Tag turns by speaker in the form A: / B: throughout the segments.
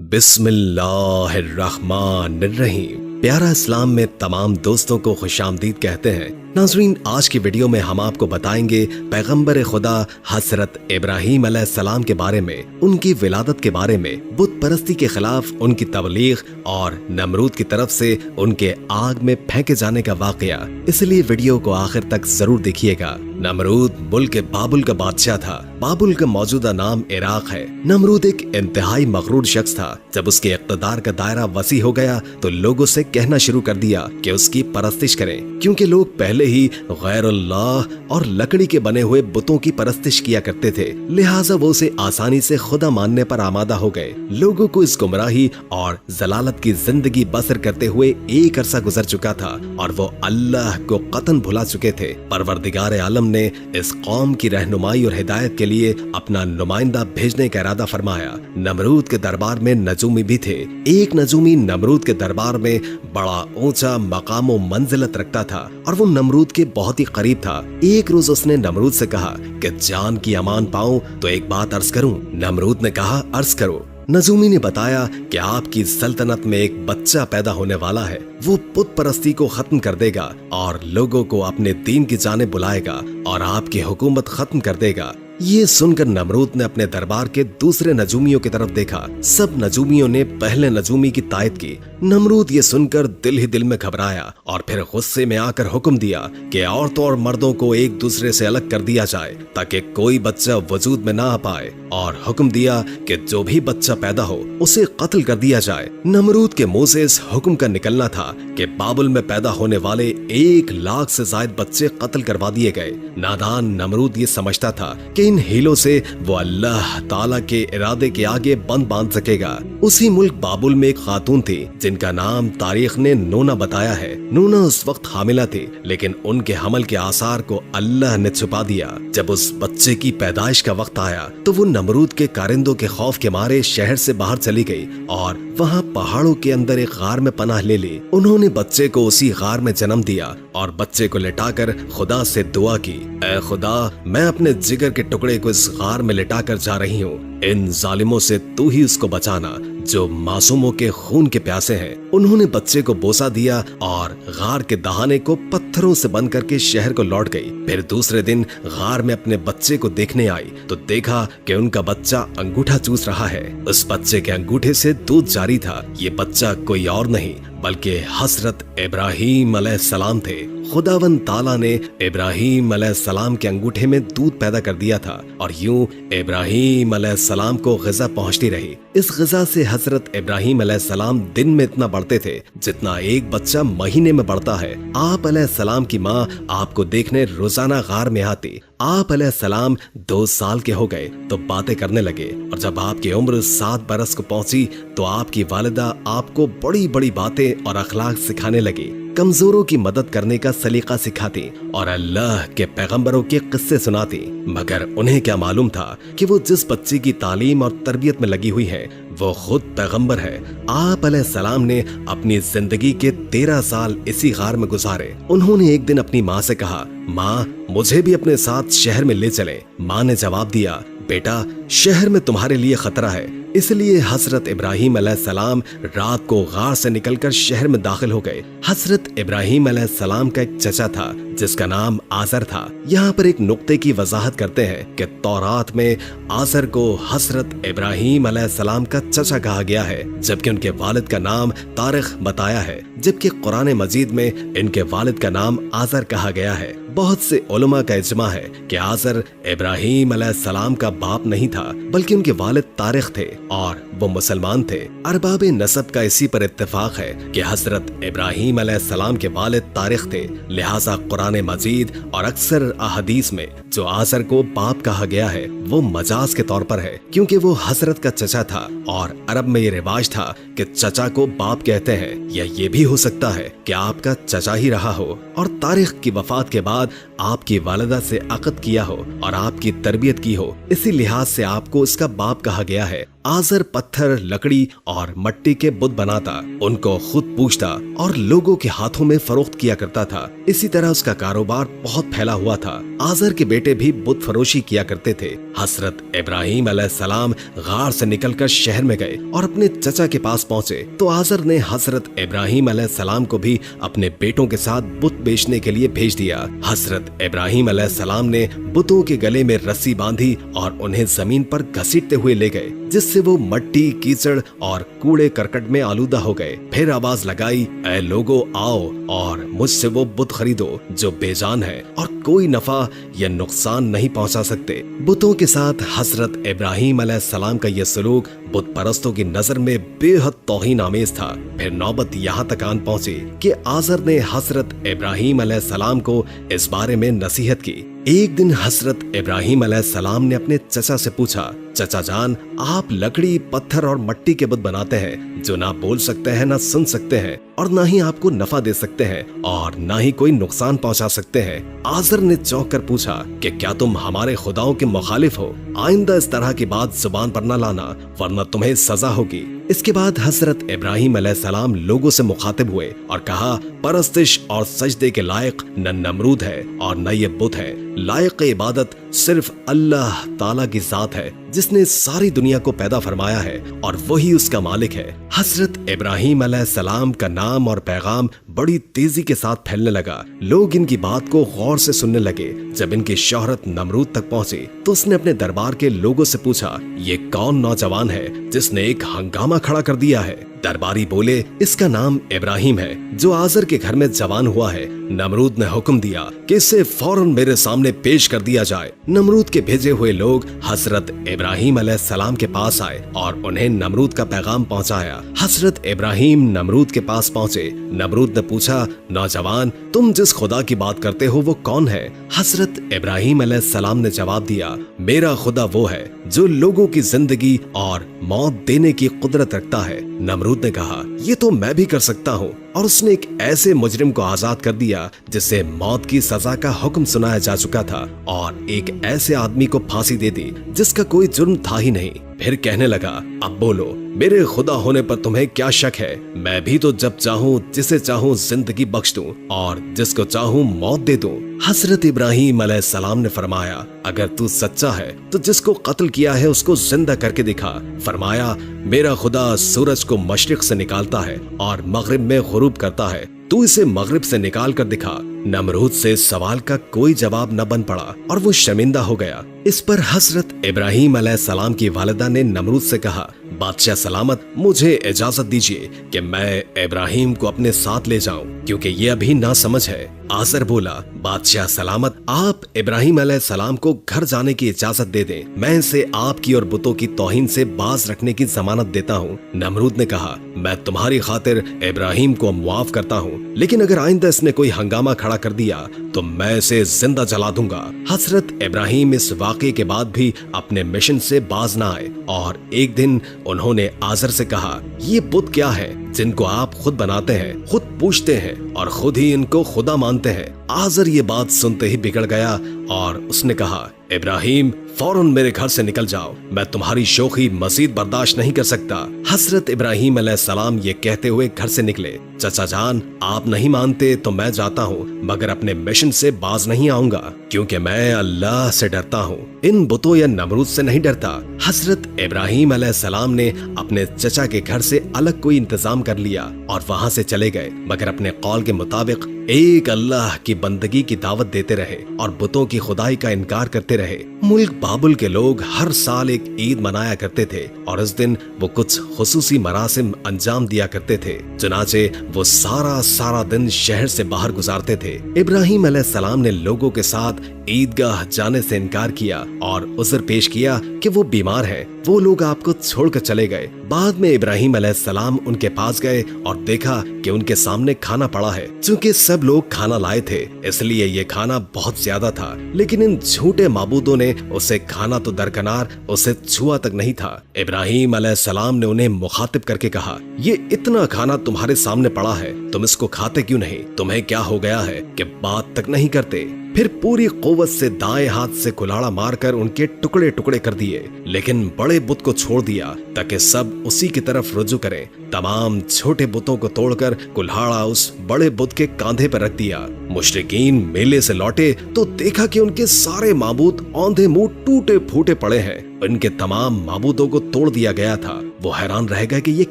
A: बिस्मिल्लाहिर्रहमानिर्रहीम। प्यारा इस्लाम में तमाम दोस्तों को खुशामदीद कहते हैं। नाज़रीन, आज की वीडियो में हम आपको बताएंगे पैगंबर खुदा हजरत इब्राहीम अलैहिस्सलाम के बारे में, उनकी विलादत के बारे में, बुत परस्ती के खिलाफ उनकी तबलीग और नमरूद की तरफ से उनके आग में फेंके जाने का वाकया। इसलिए वीडियो को आखिर तक जरूर देखिएगा। नमरूद मुल्क बाबुल का बादशाह था। बाबुल का मौजूदा नाम इराक है। नमरूद एक इंतहाई मगरूर शख्स था। जब उसके इक़्तिदार का दायरा वसी हो गया तो लोगों से कहना शुरू कर दिया कि उसकी परस्तिश करें, क्योंकि लोग पहले ही गैरुल्लाह और लकड़ी के बने हुए बुतों की परस्तिश किया करते थे। लिहाजा वो उसे आसानी से खुदा मानने पर आमादा हो गए। लोगों को इस गुमराही और जलालत की जिंदगी बसर करते हुए एक अरसा गुजर चुका था और वो अल्लाह को कतन भुला चुके थे। परवरदिगार आलम ने इस कौम की रहनुमाई और हिदायत के लिए अपना नुमाइंदा भेजने का इरादा फरमाया। नमरूद के दरबार में नजूमी भी थे। एक नजूमी नमरूद के दरबार में बड़ा ऊंचा मकाम व मंजिलत रखता था और वो नमरूद के बहुत ही करीब था। एक रोज उसने नमरूद से कहा कि जान की अमान पाऊं तो एक बात अर्ज करूं। नमरूद ने कहा, अर्ज करो। नजूमी ने बताया कि आपकी सल्तनत में एक बच्चा पैदा होने वाला है। वो पुत परस्ती को खत्म कर देगा और लोगों को अपने दीन की जानिब बुलाएगा और आपकी हुकूमत खत्म कर देगा। ये सुनकर नमरूद ने अपने दरबार के दूसरे नजूमियों की तरफ देखा। सब नजूमियों ने पहले नजूमी की तायद की। नमरूद ये सुनकर दिल ही दिल में घबराया और फिर गुस्से में आकर हुक्म दिया कि औरतों और मर्दों को एक दूसरे से अलग कर दिया जाए ताकि कोई बच्चा वजूद में ना आ पाए, और हुक्म दिया कि जो भी बच्चा पैदा हो उसे कत्ल कर दिया जाए। नमरूद के मुंह से इस हुक्म का निकलना था कि बाबुल में पैदा होने वाले 1 लाख से ज्यादा बच्चे कत्ल करवा दिए गए। नादान नमरूद ये समझता था कि इन हीलों से वो अल्लाह ताला के इरादे के आगे बंद बांध सकेगा। उसी मुल्क बाबुल में एक खातून थी जिनका नाम तारीख ने नूना बताया है। नूना उस वक्त हामिला थी, लेकिन उनके हमल के आसार को अल्लाह ने छुपा दिया। जब उस बच्चे की पैदाइश का वक्त आया तो वो नमरूद के कारिंदों के खौफ के मारे शहर से बाहर चली गई और वहाँ पहाड़ों के अंदर एक गार में पनाह ले ली। उन्होंने बच्चे को उसी गार में जन्म दिया और बच्चे को लिटाकर खुदा से दुआ की, ऐ खुदा, मैं अपने जिगर के टुकड़े को इस गार में लिटाकर जा रही हूँ। इन जालिमों से तू ही उसको बचाना जो मासूमों के खून के प्यासे हैं। उन्होंने बच्चे को बोसा दिया और गार के दहाने को पत्थरों से बंद करके शहर को लौट गई। फिर दूसरे दिन गार में अपने बच्चे को देखने आई तो देखा कि उनका बच्चा अंगूठा चूस रहा है। उस बच्चे के अंगूठे से दूध जारी था। ये बच्चा कोई और नहीं बल्कि हजरत इब्राहीम अलैहिस्सलाम थे। खुदावन ताला ने इब्राहीम अलैहिस्सलाम के अंगूठे में दूध पैदा कर दिया था और यूं इब्राहीम अलैहिस्सलाम को ग़िज़ा पहुंचती रही। इस ग़िज़ा से हजरत इब्राहीम अलैहिस्सलाम दिन में इतना बढ़ते थे जितना एक बच्चा महीने में बढ़ता है। आप अलैहिस्सलाम की माँ आपको देखने रोजाना गार में आती। आप अलैहिस्सलाम 2 साल के हो गए तो बातें करने लगे, और जब आपकी उम्र 7 बरस को पहुंची तो आपकी वालिदा आपको बड़ी बड़ी बातें और अखलाक सिखाने लगी। कमजोरों की मदद करने का सलीका सिखाती और अल्लाह के पैगंबरों के किस्से सुनाती। मगर उन्हें क्या मालूम था कि वो जिस बच्चे की तालीम और तरबियत में लगी हुई है वो खुद पैगंबर है। आप अलैहिस्सलाम ने अपनी जिंदगी के 13 साल इसी गार में गुजारे। उन्होंने एक दिन अपनी माँ से कहा, माँ, मुझे भी अपने साथ शहर में ले चले। माँ ने जवाब दिया, बेटा, शहर में तुम्हारे लिए खतरा है। इसलिए हजरत इब्राहीम अलैहिस्सलाम रात को गार से निकलकर शहर में दाखिल हो गए। हजरत इब्राहीम अलैहिस्सलाम का एक चचा था जिसका नाम आज़र था। यहाँ पर एक नुक्ते की वजाहत करते हैं कि तौरात में आज़र को हजरत इब्राहीम अलैहिस्सलाम का चचा कहा गया है, जबकि उनके वालिद का नाम तारिख बताया है, जबकि कुरान मजीद में इनके वालिद का नाम आज़र कहा गया है। बहुत से उलमा का इजमा है कि आज़र इब्राहीम अलैहिस्सलाम का बाप नहीं था बल्कि उनके वालिद तारिख थे और वो मुसलमान थे। अरबाब नसब का इसी पर इत्तेफाक है कि हजरत इब्राहीम अलैहिस्सलाम के वालिद तारिख थे। लिहाजा कुरान मजीद और अक्सर अहदीस में जो आज़र को बाप कहा गया है वो मजाज के तौर पर है, क्योंकि वो हजरत का चचा था और अरब में ये रिवाज था कि चचा को बाप कहते हैं। या ये भी हो सकता है कि आपका चचा ही रहा हो और तारिख की वफात के बाद आपकी वालिदा से अक़द किया हो और आपकी तरबियत की हो, इसी लिहाज से आपको इसका बाप कहा गया है। आज़र पत्थर, लकड़ी और मट्टी के बुत बनाता, उनको खुद पूछता और लोगों के हाथों में फरोख्त किया करता था। इसी तरह उसका कारोबार बहुत फैला हुआ था। आज़र के बेटे भी बुत फरोशी किया करते थे। हजरत इब्राहिम अलैहिस्सलाम गार से निकलकर शहर में गए और अपने चचा के पास पहुंचे तो आज़र ने हजरत इब्राहिम अलैहिस्सलाम को भी अपने बेटों के साथ बुत बेचने के लिए भेज दिया। हजरत इब्राहिम अलैहिस्सलाम ने बुतों के गले में रस्सी बांधी और उन्हें जमीन पर घसीटते हुए ले गए, जिससे वो मट्टी, कीचड़ और कूड़े करकट में आलूदा हो गए। फिर आवाज लगाई, ऐ लोगो आओ और मुझसे वो बुत खरीदो जो बेजान है और कोई नफा या नुकसान नहीं पहुंचा सकते। बुतों के साथ हजरत इब्राहिम अलैहिस्सलाम का यह सलूक बुत परस्तों की नजर में बेहद तौहीन आमेज था। फिर नौबत यहाँ तक आन पहुंची कि आज़र ने हजरत इब्राहिम अलैहिस्सलाम को इस बारे में नसीहत की। एक दिन हजरत इब्राहिम अलैहिस्सलाम ने अपने चचा से पूछा, चचा जान, आप लकड़ी, पत्थर और मट्टी के बुत बनाते हैं जो ना बोल सकते हैं, ना सुन सकते हैं और ना ही आपको नफा दे सकते हैं और ना ही कोई नुकसान पहुंचा सकते हैं। आज़र ने चौंक कर पूछा कि क्या तुम हमारे खुदाओं के मुखालिफ हो? आइंदा इस तरह की बात जुबान पर न लाना वरना तुम्हें सजा होगी। इसके बाद हजरत इब्राहिम अलैहिस्सलाम लोगों से मुखातिब हुए और कहा, परस्तिश और सजदे के लायक न नमरूद है और न ये बुत है। लायक इबादत सिर्फ अल्लाह ताला की जात है जिसने सारी दुनिया को पैदा फरमाया है और वही उसका मालिक है। हजरत इब्राहिम अलैहिस्सलाम का नाम और पैगाम बड़ी तेजी के साथ फैलने लगा। लोग इनकी बात को गौर से सुनने लगे। जब इनकी शोहरत नमरूद तक पहुंची तो उसने अपने दरबार के लोगों से पूछा, ये कौन नौजवान है जिसने एक हंगामा खड़ा कर दिया है? दरबारी बोले, इसका नाम इब्राहिम है जो आज़र के घर में जवान हुआ है। नमरूद ने हुक्म दिया कि इसे फौरन मेरे सामने पेश कर दिया जाए। नमरूद के भेजे हुए लोग हजरत इब्राहिम अलैहिस्सलाम के पास आए और उन्हें नमरूद का पैगाम पहुंचाया। हजरत इब्राहिम नमरूद के पास पहुंचे। नमरूद ने पूछा, नौजवान, तुम जिस खुदा की बात करते हो वो कौन है? हजरत इब्राहिम अलैहिस्सलाम ने जवाब दिया, मेरा खुदा वो है जो लोगों की जिंदगी और मौत देने की कुदरत रखता है। नमरूद ने कहा, ये तो मैं भी कर सकता हूँ। और उसने एक ऐसे मुजरिम को आजाद कर दिया जिसे मौत की सजा का हुक्म सुनाया जा चुका था और एक ऐसे आदमी को फांसी दे दी जिसका कोई जुर्म था ही नहीं। फिर कहने लगा, अब बोलो, मेरे खुदा होने पर तुम्हें क्या शक है? मैं भी तो जब चाहूँ जिसे चाहूँ जिंदगी बख्श दूं और जिसको चाहूँ मौत दे दूं। हजरत इब्राहिम अलैहिस्सलाम ने फरमाया, अगर तू सच्चा है तो जिसको कत्ल किया है उसको जिंदा करके दिखा। फरमाया, मेरा खुदा सूरज को मशरिक से निकालता है और मगरिब में गुरूब करता है, तू इसे मगरिब से निकाल कर दिखा। नमरूद से सवाल का कोई जवाब न बन पड़ा और वो शर्मिंदा हो गया। इस पर हजरत इब्राहिम अलैहिस्सलाम की वालिदा ने नमरूद से कहा, बादशाह सलामत, मुझे इजाजत दीजिए कि मैं इब्राहिम को अपने साथ ले जाऊं क्योंकि ये अभी ना समझ है। आज़र बोला, बादशाह सलामत, आप इब्राहिम अलैहिस्सलाम को घर जाने की इजाजत दे दें, मैं इसे आपकी और बुतों की तौहीन से बाज रखने की जमानत देता हूँ। नमरूद ने कहा, मैं तुम्हारी खातिर इब्राहिम को मुआफ करता हूँ, लेकिन अगर आइंदा इसने कोई हंगामा खड़ा कर दिया तो मैं इसे जिंदा जला दूंगा। हजरत इब्राहिम इस वाक़े के बाद भी अपने मिशन से बाज न आए और एक दिन उन्होंने आज़र से कहा, ये बुत क्या है जिनको आप खुद बनाते हैं, खुद पूछते हैं और खुद ही इनको खुदा मानते हैं? आज़र ये बात सुनते ही बिगड़ गया और उसने कहा, इब्राहिम, फौरन मेरे घर से निकल जाओ, मैं तुम्हारी शोखी मजीद बर्दाश्त नहीं कर सकता। हजरत इब्राहिम अलैहिस्सलाम ये कहते हुए घर से निकले। चचा जान, आप नहीं मानते तो मैं जाता हूँ, मगर अपने मिशन से बाज नहीं आऊंगा क्योंकि मैं अल्लाह से डरता हूँ, इन बुतों या नमरूद से नहीं डरता। हजरत इब्राहिम अलैहिस्सलाम ने अपने चचा के घर से अलग कोई इंतजाम कर लिया और वहाँ से चले गए, मगर अपने कौल के मुताबिक एक अल्लाह की बंदगी की दावत देते रहे और बुतों की खुदाई का इनकार करते रहे। मुल्क बाबुल के लोग हर साल एक ईद मनाया करते थे और इस दिन वो कुछ खुसूसी मरासिम अंजाम दिया करते थे। चुनाचे वो सारा दिन शहर से बाहर गुजारते थे। इब्राहिम अलैहिस्सलाम ने लोगों के साथ ईदगाह जाने से इनकार किया और उज़र पेश किया कि वो बीमार है। वो लोग आपको छोड़कर चले गए। बाद में इब्राहिम अलैहिस्सलाम उनके पास गए और देखा कि उनके सामने खाना पड़ा है। चूंकि सब लोग खाना लाए थे इसलिए ये खाना बहुत ज्यादा था, लेकिन इन झूठे माबूदों ने उसे खाना तो दरकनार उसे छुआ तक नहीं था। इब्राहिम अलैहिस्सलाम ने उन्हें मुखातिब करके कहा, ये इतना खाना तुम्हारे सामने पड़ा है, तुम इसको खाते क्यों नहीं? तुम्हें क्या हो गया है कि बात तक नहीं करते? फिर पूरी कुव्वत से दाएं हाथ से कुल्हाड़ा मारकर उनके टुकड़े टुकड़े कर दिए, लेकिन बड़े बुत को छोड़ दिया ताकि सब उसी की तरफ रुजू करें। तमाम छोटे बुतों को तोड़कर कुल्हाड़ा उस बड़े बुत के कांधे पर रख दिया। मुशरिकीन मेले से लौटे तो देखा कि उनके सारे माबूद औंधे मुंह टूटे फूटे पड़े हैं। इनके तमाम माबूदों को तोड़ दिया गया था। वो हैरान रह गए कि ये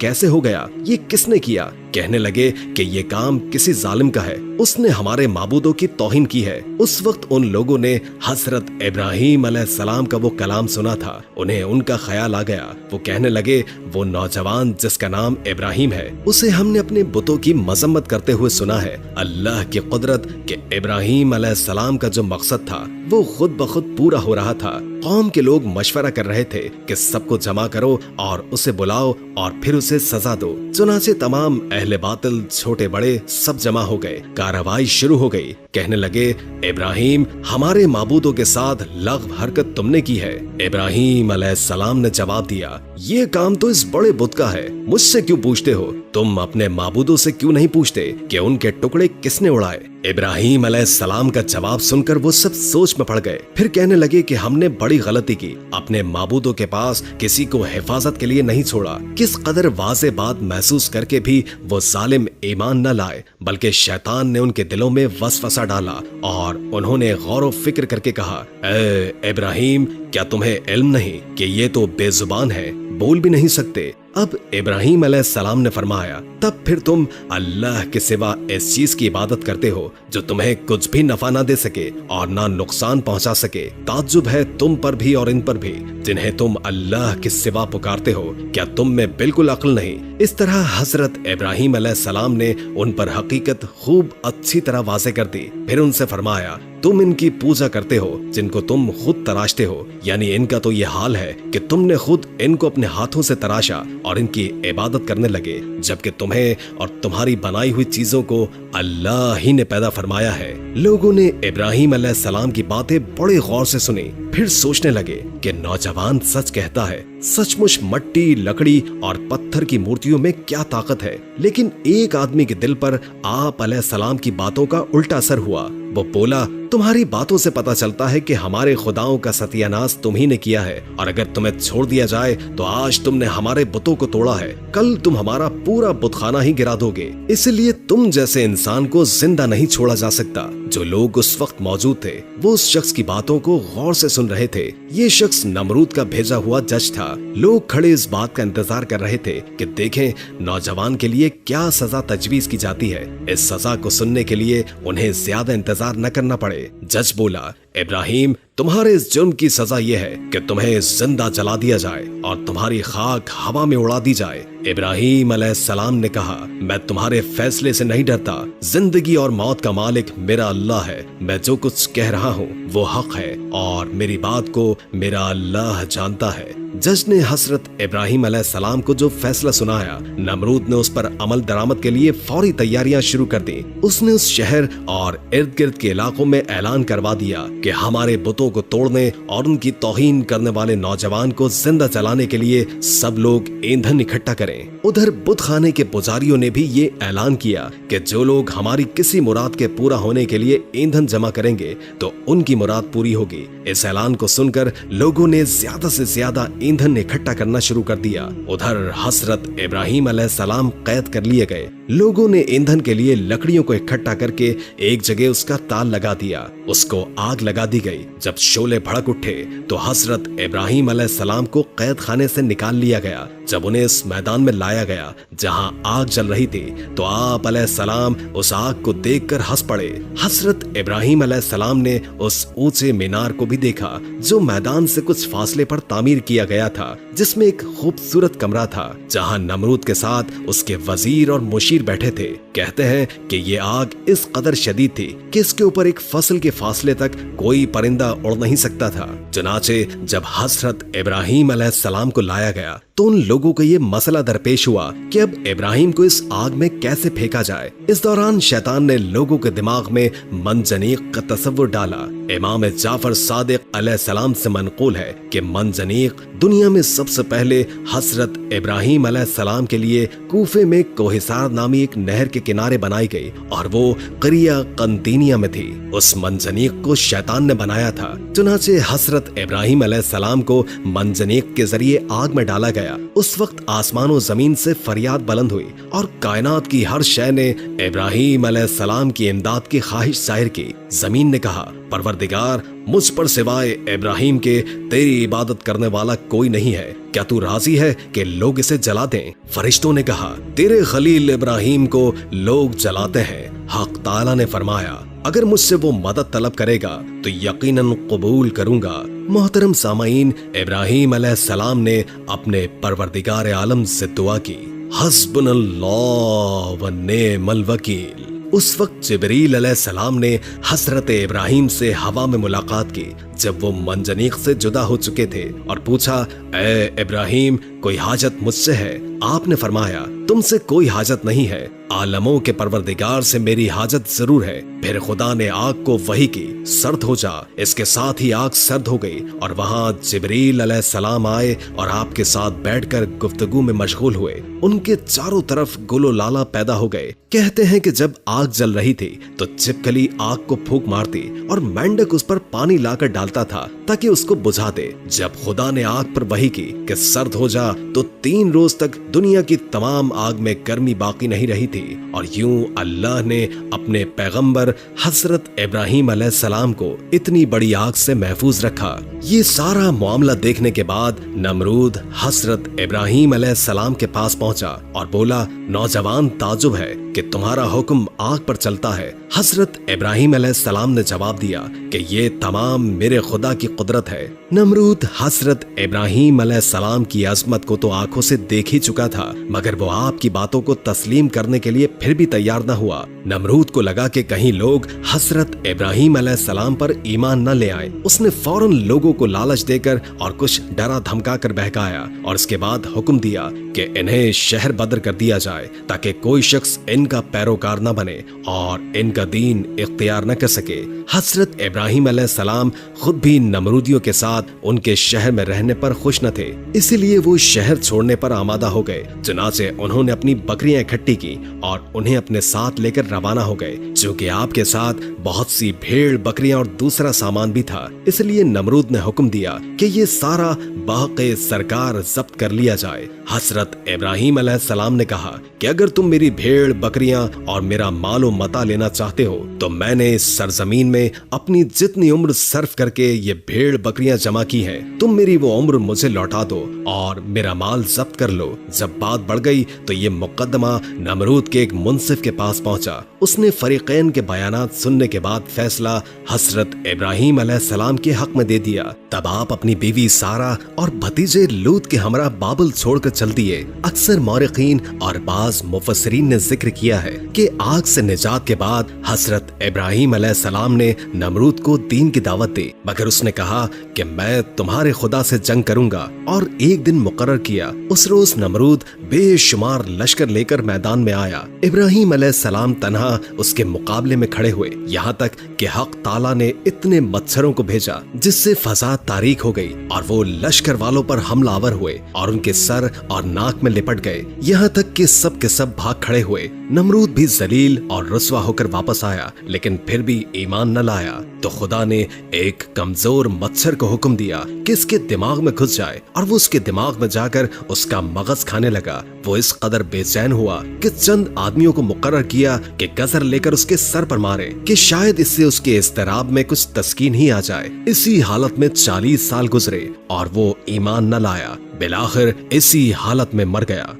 A: कैसे हो गया, ये किसने किया। कहने लगे कि ये काम किसी जालिम का है, उसने हमारे माबूदों की तौहीन की है। उस वक्त उन लोगों ने हजरत इब्राहीम अलैहिस्सलाम का वो कलाम सुना था। उन्हें उनका ख्याल आ गया। वो कहने लगे, वो नौजवान जिसका नाम इब्राहीम है, उसे हमने अपने बुतों की मजम्मत करते हुए सुना है। अल्लाह की कुदरत के इब्राहीम अलैहिस्सलाम का जो मकसद था वो खुद ब खुद पूरा हो रहा था। कौम के लोग मशवरा कर रहे थे कि सबको जमा करो और उसे बुलाओ और फिर उसे सजा दो। चुनाचे तमाम अहले बातिल छोटे बड़े सब जमा हो गए। कार्रवाई शुरू हो गई। कहने लगे, इब्राहीम, हमारे माबूदों के साथ लग़्व हरकत तुमने की है। इब्राहीम अलैहिस्सलाम ने जवाब दिया, ये काम तो इस बड़े बुत का है, मुझसे क्यों पूछते हो? तुम अपने माबूदों से क्यों नहीं पूछते कि उनके टुकड़े किसने उड़ाए? इब्राहीम अलैहिस्सलाम का जवाब सुनकर वो सब सोच में पड़ गए। फिर कहने लगे कि हमने बड़ी गलती की, अपने माबूदों के पास किसी को हिफाजत के लिए नहीं छोड़ा। किस कदर वाज़े बात महसूस करके भी वो जालिम ईमान न लाए, बल्कि शैतान ने उनके दिलों में वसवसा डाला और उन्होंने गौर व फिक्र करके कहा, ए इब्राहीम, क्या तुम्हें इल्म नहीं कि ये तो बेजुबान है, बोल भी नहीं सकते? अब इब्राहीम अलैहिस्सलाम ने फरमाया, तब फिर तुम अल्लाह के सिवा इस चीज की इबादत करते हो जो तुम्हें कुछ भी नफा ना दे सके और ना नुकसान पहुंचा सके। ताज्जुब है तुम पर भी और इन पर भी जिन्हें तुम अल्लाह के सिवा पुकारते हो। क्या तुम में बिल्कुल अक्ल नहीं? इस तरह हजरत इब्राहीम अलैहिस्सलाम ने उन पर हकीकत खूब अच्छी तरह वाज़े कर दी। फिर उनसे फरमाया, तुम इनकी पूजा करते हो जिनको तुम खुद तराशते हो, यानी इनका तो ये हाल है कि तुमने खुद इनको अपने हाथों से तराशा और इनकी इबादत करने लगे, जबकि तुम्हें और तुम्हारी बनाई हुई चीजों को अल्लाह ही ने पैदा फरमाया है। लोगों ने इब्राहीम अलैहिस्सलाम की बातें बड़े गौर से सुनी। फिर सोचने लगे कि नौजवान सच कहता है। सचमुच मट्टी, लकड़ी और पत्थर की मूर्तियों में क्या ताकत है, लेकिन एक आदमी के दिल पर आप अलैहिस्सलाम की बातों का उल्टा असर हुआ। वो बोला, तुम्हारी बातों से पता चलता है कि हमारे खुदाओं का सत्यानाश तुम ही ने किया है, और अगर तुम्हें छोड़ दिया जाए तो आज तुमने हमारे बुतों को तोड़ा है, कल तुम हमारा पूरा बुतखाना ही गिरा दोगे। इसलिए तुम जैसे इंसान को जिंदा नहीं छोड़ा जा सकता। जो लोग उस वक्त मौजूद थे वो उस शख्स की बातों को गौर से सुन रहे थे। ये शख्स नमरूद का भेजा हुआ जज था। लोग खड़े इस बात का इंतजार कर रहे थे कि देखें नौजवान के लिए क्या सजा तजवीज की जाती है। इस सजा को सुनने के लिए उन्हें ज्यादा इंतजार न करना पड़े। जज बोला, इब्राहीम, तुम्हारे इस जुर्म की सजा यह है कि तुम्हें जिंदा जला दिया जाए और तुम्हारी खाक हवा में उड़ा दी जाए। इब्राहीम अलैहिस्सलाम ने कहा, मैं तुम्हारे फैसले से नहीं डरता। जिंदगी और मौत का मालिक मेरा अल्लाह है। मैं जो कुछ कह रहा हूँ वो हक है और मेरी बात को मेरा अल्लाह जानता है। जज ने हजरत इब्राहीम अलैहिस्सलाम को जो फैसला सुनाया, नमरूद ने उस पर अमल दरामद के लिए फौरी तैयारियां शुरू कर दी। उसने उस शहर और इर्द गिर्द के इलाकों में ऐलान करवा दिया कि हमारे बुतों को तोड़ने और उनकी तौहीन करने वाले नौजवान को जिंदा जलाने के लिए सब लोग ईंधन इकट्ठा करें। उधर बुत खाने के पुजारियों ने भी ये ऐलान किया कि जो लोग हमारी किसी मुराद के पूरा होने के लिए ईंधन जमा करेंगे तो उनकी मुराद पूरी होगी। इस ऐलान को सुनकर लोगों ने ज्यादा से ज्यादा ईंधन इकट्ठा करना शुरू कर दिया। उधर हजरत इब्राहीम अलैहिस्सलाम कैद कर लिए गए। लोगों ने ईंधन के लिए लकड़ियों को इकट्ठा करके एक जगह उसका ताल लगा दिया। उसको आग लगा दी गई। जब शोले भड़क उठे तो हजरत इब्राहीम अलैहिस्सलाम को कैद खाने से निकाल लिया गया। जब उन्हें इस मैदान में लाया गया जहां आग जल रही थी तो आप अलैहिस्सलाम उस आग को देखकर हंस पड़े। हजरत इब्राहीम अलैहिस्सलाम ने उस ऊंचे मीनार को भी देखा जो मैदान से कुछ फासले पर तामीर किया गया था, जिसमें एक खूबसूरत कमरा था जहां नमरूद के साथ उसके वजीर और मुशीर बैठे थे। कहते हैं कि ये आग इस कदर शदीद थी कि इसके ऊपर एक फसल के फासले तक कोई परिंदा उड़ नहीं सकता था। चुनाचे जब हजरत इब्राहीम अलैहिस्सलाम को लाया गया तो उन लोगों को ये मसला दरपेश हुआ कि अब इब्राहिम को इस आग में कैसे फेंका जाए। इस दौरान शैतान ने लोगों के दिमाग में मंजनीक का तस्वुर डाला। इमाम जाफर सादिक अलैहिस्सलाम से मनकूल है कि मंजनीक दुनिया में सबसे पहले हजरत इब्राहिम अलैहिस्सलाम के लिए कूफे में कोहिसार नामी एक नहर के किनारे बनाई गई और वो करिया कंतीनिया में थी। उस मंजनीक को शैतान ने बनाया था। चुनाचे हजरत इब्राहिम अलैहिस्सलाम को मंजनीक के जरिए आग में डाला गया। उस वक्त आसमान और जमीन से फरियाद बुलंद हुई और कायनात की हर शय ने इब्राहिम अलैहिस्सलाम की इमदाद की ख्वाहिश जाहिर की। जमीन ने कहा, परवरदिगार, मुझ पर सिवाय इब्राहिम के तेरी इबादत करने वाला कोई नहीं है, क्या तू राजी है कि लोग इसे जला दें? फरिश्तों ने कहा, तेरे खलील इब्राहिम को लोग जलाते हैं। हक ताला ने फरमाया, अगर मुझसे वो मदद तलब करेगा तो यकीनन कबूल करूंगा। मोहतरम सामाईन, इब्राहिम अलैहिस्सलाम ने अपने परवरदिगार आलम से दुआ की, हस्बुनल्लाह व निअमल वकील। उस वक्त जिब्रील अलैहिस्सलाम ने हजरत इब्राहिम से हवा में मुलाकात की जब वो मंजनीक से जुदा हो चुके थे और पूछा, ए इब्राहिम, कोई हाजत मुझसे है? आपने फरमाया, तुमसे कोई हाजत नहीं है, आलमों के परवरदिगार से मेरी हाजत जरूर है। फिर खुदा ने आग को वही की, सर्द हो जा। इसके साथ ही आग सर्द हो गई और वहाँ जिब्रील अलैहिस्सलाम आए और आपके साथ बैठकर गुफ्तगू में मशगूल हुए। उनके चारों तरफ गुलो लाला पैदा हो गए। कहते हैं कि जब आग जल रही थी तो छिपकली आग को फूंक मारती और मेंढक उस पर पानी लाकर डालता था ताकि उसको बुझा दे। जब खुदा ने आग पर वही की कि सर्द हो जा तो 3 रोज तक दुनिया की तमाम आग में गर्मी बाकी नहीं रही थी। और यूं अल्लाह ने अपने पैगंबर हजरत इब्राहिम अलैहिस्सलाम को इतनी बड़ी आग से महफूज रखा। ये सारा मामला देखने के बाद नमरूद हजरत इब्राहिम अलैहिस्सलाम के पास पहुंचा और बोला, नौजवान, ताजुब है कि तुम्हारा हुक्म आग पर चलता है। हजरत इब्राहिम अलैहिस्सलाम ने जवाब दिया कि ये तमाम मेरे खुदा की कुदरत है। नमरूद हजरत इब्राहिम अलैहिस्सलाम की अजमत को तो आंखों से देख ही चुका था, मगर वो आपकी बातों को तस्लीम करने के लिए फिर भी तैयार न हुआ। नमरूद को लगा कि कहीं लोग हजरत इब्राहिम अलैहिस्सलाम पर ईमान न ले आए। उसने फौरन लोगों को लालच देकर और कुछ डरा धमका कर बहकाया और इसके बाद हुक्म दिया कि इन्हें शहर बदर कर दिया जाए ताकि कोई शख्स इनका पैरोकार न बने और इनका दीन इख्तियार न कर सके। हजरत इब्राहिम अलैहिस्सलाम खुद भी नमरूदियों के साथ उनके शहर में रहने पर खुश न थे, इसीलिए वो शहर छोड़ने पर आमादा हो गए। चुनाचे उन्होंने अपनी बकरियां इकट्ठी की और उन्हें अपने साथ लेकर रवाना हो गए। चूँकि आपके साथ बहुत सी भेड़, बकरियां और दूसरा सामान भी था, इसलिए नमरूद ने हुक्म दिया कि ये सारा बाक़े सरकार जब्त कर लिया जाए। हजरत इब्राहिम अलैहिस्सलाम ने कहा कि अगर तुम मेरी भेड़, बकरियां और मेरा मालो मता लेना चाहते हो तो मैंने इस सरजमीन में अपनी जितनी उम्र सर्फ करके ये भेड़ बकरियां जमा की हैं, तुम मेरी वो उम्र मुझे लौटा दो और मेरा माल जब्त कर लो। जब बात बढ़ गई तो ये मुकदमा नमरूद के एक मुंसिफ के पास पहुंचा। उसने फरीकैन के बयानात सुनने के बाद फैसला हजरत इब्राहिम अलैहिस्सलाम के हक में दे दिया। तब आप अपनी बीवी सारा और भतीजे लूत के हमरा बाबुल छोड़कर चल दिए। अक्सर मौरिकीन और बाज मुफस्सिरीन ने जिक्र किया है कि आग से निजात के बाद हजरत इब्राहिम अलैहिस्सलाम ने नमरूद को दीन की दावत दी, मगर उसने कहा कि मैं तुम्हारे खुदा से जंग करूंगा और एक दिन मुकर्रर किया। उस रोज नमरूद बेशुमार लश्कर लेकर मैदान में आया। इब्राहिम अलैहिस्सलाम तन्हा उसके मुकाबले में खड़े हुए, यहाँ तक कि हक ताला ने इतने मच्छरों को भेजा जिससे फजा तारीक हो गई और वो लश्कर वालों पर हमलावर हुए और उनके सर और नाक में लिपट गए, यहाँ तक कि सब के सब भाग खड़े हुए। नमरूद भी जलील और रुस्वा होकर वापस आया, लेकिन फिर भी ईमान न लाया। तो खुदा ने एक कमजोर मच्छर को हुक्म दिया कि इसके दिमाग में घुस जाए और वो उसके दिमाग में जाकर उसका मगज खाने लगा। वो इस कदर बेचैन हुआ कि चंद आदमियों को मुकर्रर किया कि गजर लेकर उसके सर पर मारे कि शायद इससे उसके इस्तराब में कुछ तस्कीन ही आ जाए। इसी हालत में 40 साल गुजरे और वो ईमान न लाया। बिलाखिर इसी हालत में मर गया।